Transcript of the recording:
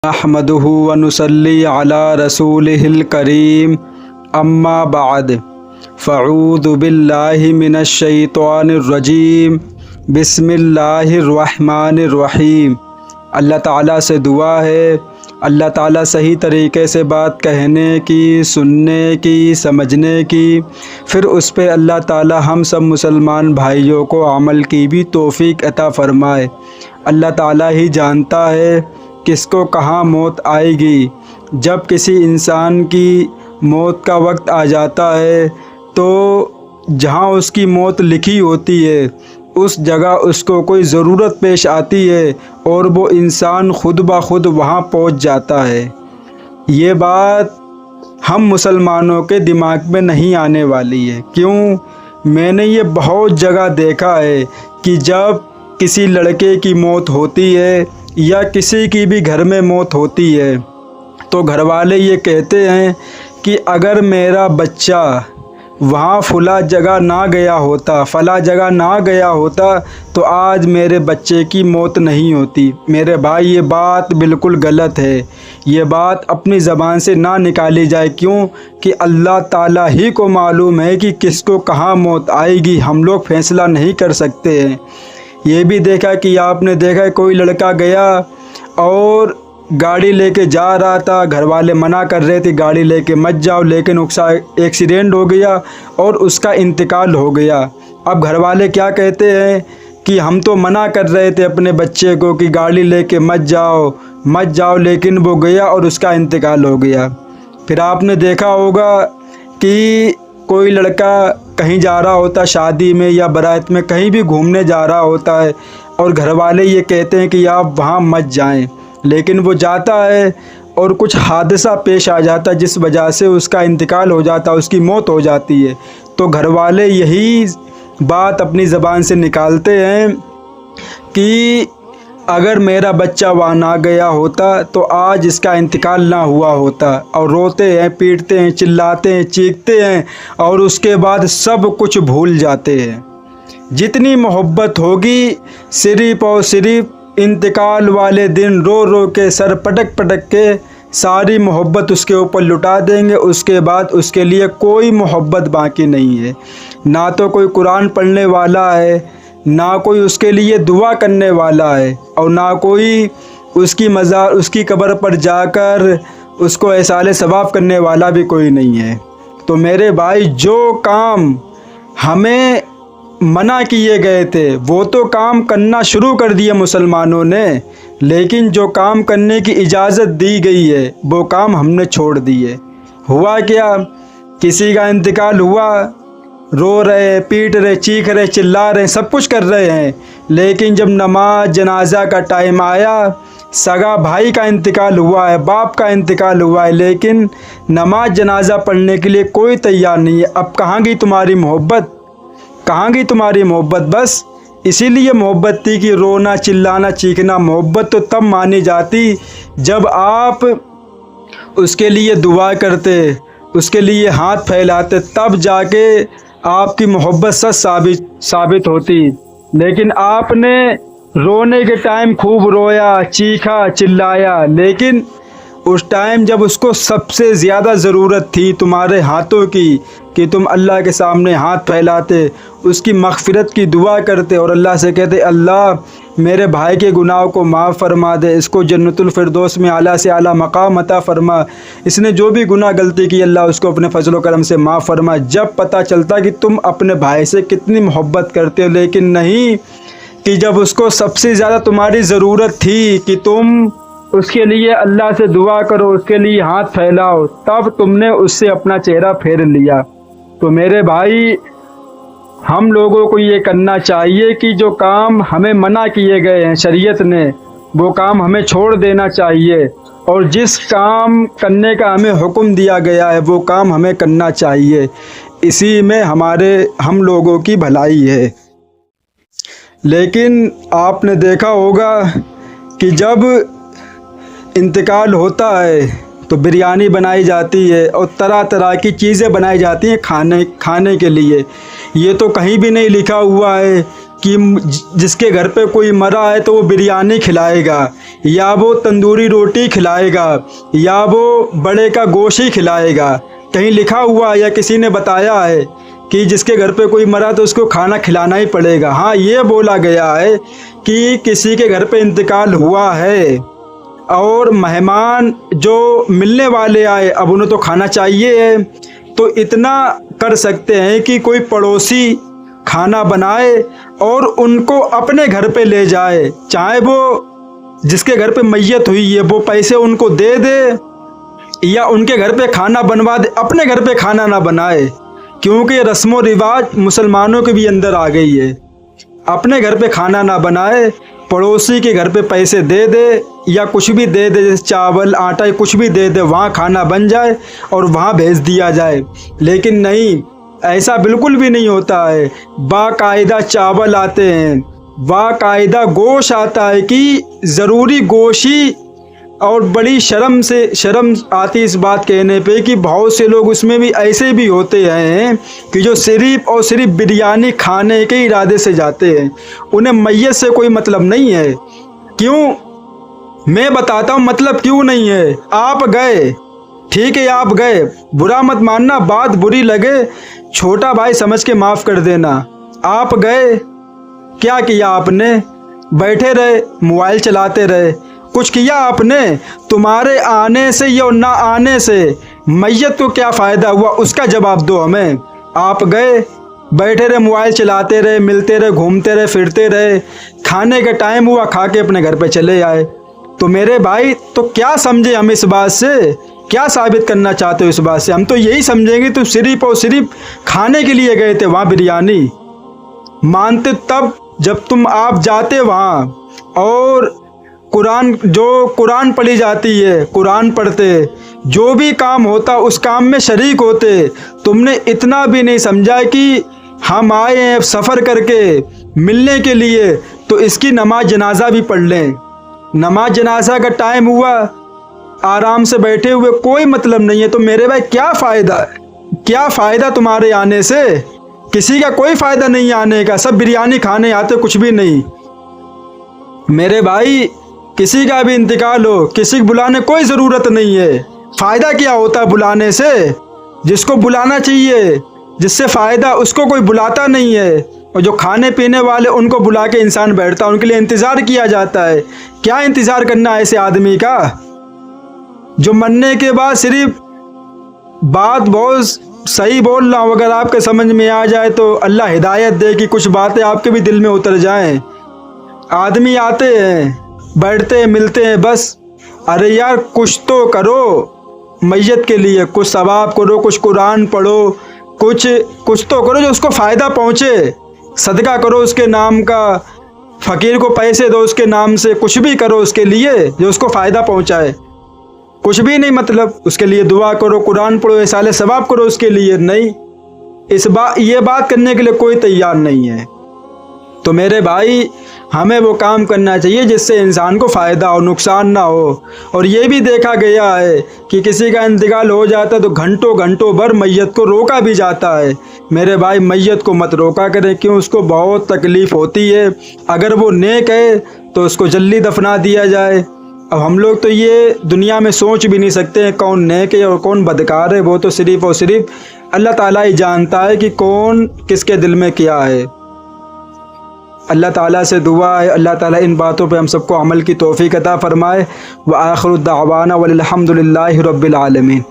नहमदुहु व नुसल्ली अला रसूलिहिल करीम अम्मा बाद फ़अऊज़ु बिल्लाहि मिनश शैतानिर रजीम बिस्मिल्लाहिर रहमानिर रहीम। अल्लाह ताला से दुआ है, अल्लाह ताला सही तरीके से बात कहने की, सुनने की, समझने की, फिर उस पे अल्लाह ताला हम सब मुसलमान भाइयों को अमल की भी तौफ़ीक अता फ़रमाए। अल्लाह ताला ही जानता है किसको कहाँ मौत आएगी। जब किसी इंसान की मौत का वक्त आ जाता है तो जहाँ उसकी मौत लिखी होती है उस जगह उसको कोई ज़रूरत पेश आती है और वो इंसान खुद ब खुद वहाँ पहुँच जाता है। ये बात हम मुसलमानों के दिमाग में नहीं आने वाली है। क्यों? मैंने ये बहुत जगह देखा है कि जब किसी लड़के की मौत होती है या किसी की भी घर में मौत होती है तो घर वाले ये कहते हैं कि अगर मेरा बच्चा वहाँ फला जगह ना गया होता, फला जगह ना गया होता तो आज मेरे बच्चे की मौत नहीं होती। मेरे भाई, ये बात बिल्कुल गलत है। ये बात अपनी ज़बान से ना निकाली जाए। क्यों कि अल्लाह ताला ही को मालूम है कि किसको कहाँ मौत आएगी। हम लोग फैसला नहीं कर सकते हैं। ये भी देखा कि आपने देखा कोई लड़का गया और गाड़ी लेके जा रहा था, घर वाले मना कर रहे थे गाड़ी लेके मत जाओ, लेकिन उसका एक्सीडेंट हो गया और उसका इंतकाल हो गया। अब घर वाले क्या कहते हैं कि हम तो मना कर रहे थे अपने बच्चे को कि गाड़ी लेके मत जाओ, लेकिन वो गया और उसका इंतकाल हो गया। फिर आपने देखा होगा कि कोई लड़का कहीं जा रहा होता शादी में या बारात में, कहीं भी घूमने जा रहा होता है और घर वाले ये कहते हैं कि आप वहाँ मत जाएं, लेकिन वो जाता है और कुछ हादसा पेश आ जाता है जिस वजह से उसका इंतकाल हो जाता है, उसकी मौत हो जाती है। तो घर वाले यही बात अपनी ज़बान से निकालते हैं कि अगर मेरा बच्चा वहाँ ना गया होता तो आज इसका इंतकाल ना हुआ होता। और रोते हैं, पीटते हैं, चिल्लाते हैं, चीखते हैं और उसके बाद सब कुछ भूल जाते हैं। जितनी मोहब्बत होगी सिर्फ़ और सिर्फ इंतकाल वाले दिन रो रो के सर पटक पटक के सारी मोहब्बत उसके ऊपर लुटा देंगे। उसके बाद उसके लिए कोई मोहब्बत बाकी नहीं है। ना तो कोई कुरान पढ़ने वाला है, ना कोई उसके लिए दुआ करने वाला है और ना कोई उसकी कब्र पर जाकर उसको एहसाले सवाब करने वाला भी कोई नहीं है। तो मेरे भाई, जो काम हमें मना किए गए थे वो तो काम करना शुरू कर दिए मुसलमानों ने, लेकिन जो काम करने की इजाज़त दी गई है वो काम हमने छोड़ दिए। हुआ क्या? किसी का इंतकाल हुआ, रो रहे, पीट रहे, चीख रहे, चिल्ला रहे, सब कुछ कर रहे हैं, लेकिन जब नमाज जनाजा का टाइम आया, सगा भाई का इंतकाल हुआ है, बाप का इंतकाल हुआ है, लेकिन नमाज जनाजा पढ़ने के लिए कोई तैयार नहीं है। अब कहाँ गई तुम्हारी मोहब्बत? कहाँ गई तुम्हारी मोहब्बत? बस इसीलिए मोहब्बत थी कि रोना, चिल्लाना, चीखना। मोहब्बत तो तब मानी जाती जब आप उसके लिए दुआ करते, उसके लिए हाथ फैलाते, तब जाके आपकी मोहब्बत सच साबित होती। लेकिन आपने रोने के टाइम खूब रोया, चीखा, चिल्लाया, लेकिन उस टाइम जब उसको सबसे ज़्यादा ज़रूरत थी तुम्हारे हाथों की, कि तुम अल्लाह के सामने हाथ फैलाते, उसकी मग़फ़िरत की दुआ करते और अल्लाह से कहते, अल्लाह मेरे भाई के गुनाहों को माफ़ फरमा दे, इसको जन्नतुल फ़िरदौस में आला से आला मकाम अता फ़रमा, इसने जो भी गुनाह गलती की अल्लाह उसको अपने फजल व करम से माफ़ फरमा। जब पता चलता कि तुम अपने भाई से कितनी मोहब्बत करते हो, लेकिन नहीं कि जब उसको सबसे ज़्यादा तुम्हारी ज़रूरत थी कि तुम उसके लिए अल्लाह से दुआ करो, उसके लिए हाथ फैलाओ, तब तुमने उससे अपना चेहरा फेर लिया। तो मेरे भाई, हम लोगों को ये करना चाहिए कि जो काम हमें मना किए गए हैं शरीयत ने, वो काम हमें छोड़ देना चाहिए और जिस काम करने का हमें हुक्म दिया गया है वो काम हमें करना चाहिए। इसी में हम लोगों की भलाई है। लेकिन आपने देखा होगा कि जब इंतकाल होता है तो बिरयानी बनाई जाती है और तरह तरह की चीज़ें बनाई जाती हैं खाने के लिए। ये तो कहीं भी नहीं लिखा हुआ है कि जिसके घर पे कोई मरा है तो वो बिरयानी खिलाएगा, या वो तंदूरी रोटी खिलाएगा, या वो बड़े का गोश्त ही खिलाएगा। कहीं लिखा हुआ या किसी ने बताया है कि जिसके घर पे कोई मरा तो उसको खाना खिलाना ही पड़ेगा? हाँ, ये बोला गया है कि किसी के घर पे इंतकाल हुआ है और मेहमान जो मिलने वाले आए, अब उन्हें तो खाना चाहिए है, तो इतना कर सकते हैं कि कोई पड़ोसी खाना बनाए और उनको अपने घर पे ले जाए। चाहे वो जिसके घर पे मैयत हुई है वो पैसे उनको दे दे, या उनके घर पे खाना बनवा दे, अपने घर पे खाना ना बनाए, क्योंकि ये रस्म रिवाज मुसलमानों के भी अंदर आ गई है। अपने घर पे खाना ना बनाए, पड़ोसी के घर पे पैसे दे दे या कुछ भी दे दे, जैसे चावल आटा कुछ भी दे दे, वहाँ खाना बन जाए और वहाँ भेज दिया जाए। लेकिन नहीं, ऐसा बिल्कुल भी नहीं होता है। बाकायदा चावल आते हैं, बाकायदा गोश्त आता है कि ज़रूरी गोशी, और बड़ी शर्म आती इस बात कहने पे कि बहुत से लोग उसमें भी ऐसे भी होते हैं कि जो सिर्फ और सिर्फ बिरयानी खाने के इरादे से जाते हैं, उन्हें मैयत से कोई मतलब नहीं है। क्यों? मैं बताता हूँ मतलब क्यों नहीं है। आप गए, ठीक है, आप गए, बुरा मत मानना, बात बुरी लगे, छोटा भाई समझ के माफ़ कर देना। आप गए, क्या किया आपने? बैठे रहे, मोबाइल चलाते रहे, कुछ किया आपने? तुम्हारे आने से या ना आने से मैयत को क्या फ़ायदा हुआ, उसका जवाब दो हमें। आप गए, बैठे रहे, मोबाइल चलाते रहे, मिलते रहे, घूमते रहे, फिरते रहे, खाने का टाइम हुआ, खा के अपने घर पे चले आए। तो मेरे भाई, तो क्या समझे हम इस बात से? क्या साबित करना चाहते हो इस बात से? हम तो यही समझेंगे तुम सिर्फ और सिर्फ खाने के लिए गए थे वहाँ बिरयानी। मानते तब जब आप जाते वहाँ और कुरान पढ़ी जाती है, कुरान पढ़ते, जो भी काम होता उस काम में शरीक होते। तुमने इतना भी नहीं समझा कि हम आए हैं सफ़र करके मिलने के लिए, तो इसकी नमाज जनाजा भी पढ़ लें। नमाज जनाजा का टाइम हुआ, आराम से बैठे हुए, कोई मतलब नहीं है। तो मेरे भाई क्या फ़ायदा है? क्या फ़ायदा तुम्हारे आने से? किसी का कोई फ़ायदा नहीं आने का, सब बिरयानी खाने आते, कुछ भी नहीं। मेरे भाई, किसी का भी इंतकाल हो, किसी को बुलाने कोई ज़रूरत नहीं है। फ़ायदा क्या होता है बुलाने से? जिसको बुलाना चाहिए, जिससे फ़ायदा, उसको कोई बुलाता नहीं है। और जो खाने पीने वाले, उनको बुला के इंसान बैठता है, उनके लिए इंतज़ार किया जाता है। क्या इंतज़ार करना है ऐसे आदमी का जो मरने के बाद सिर्फ बात बहुत सही बोल रहा हूँ, अगर आपके समझ में आ जाए तो अल्लाह हिदायत दे कि कुछ बातें आपके भी दिल में उतर जाएं। आदमी आते हैं, बैठते हैं, मिलते हैं, बस। अरे यार, कुछ तो करो मैयत के लिए, कुछ सवाब करो, कुछ कुरान पढ़ो, कुछ तो करो जो उसको फ़ायदा पहुँचे। सदका करो उसके नाम का, फ़कीर को पैसे दो उसके नाम से, कुछ भी करो उसके लिए जो उसको फ़ायदा पहुँचाए। कुछ भी नहीं, मतलब उसके लिए दुआ करो, कुरान पढ़ो, साले सवाब करो उसके लिए। नहीं, ये बात करने के लिए कोई तैयार नहीं है। तो मेरे भाई, हमें वो काम करना चाहिए जिससे इंसान को फ़ायदा हो, नुकसान ना हो। और ये भी देखा गया है कि किसी का इंतकाल हो जाता है तो घंटों घंटों भर मैयत को रोका भी जाता है। मेरे भाई, मैयत को मत रोका करें, क्यों? उसको बहुत तकलीफ़ होती है। अगर वो नेक है तो उसको जल्दी दफना दिया जाए। अब हम लोग तो ये दुनिया में सोच भी नहीं सकते हैं कौन नेक है और कौन बदकार है। वो तो सिर्फ़ और सिर्फ अल्लाह ताला ही जानता है कि कौन किसके दिल में क्या है। अल्लाह ताला से दुआ है, अल्लाह ताला इन बातों पे हम सबको अमल की तौफ़ीक़ अता फ़रमाए। व आखिरु दावाना वल्हम्दुलिल्लाहि रब्बिल आलमीन।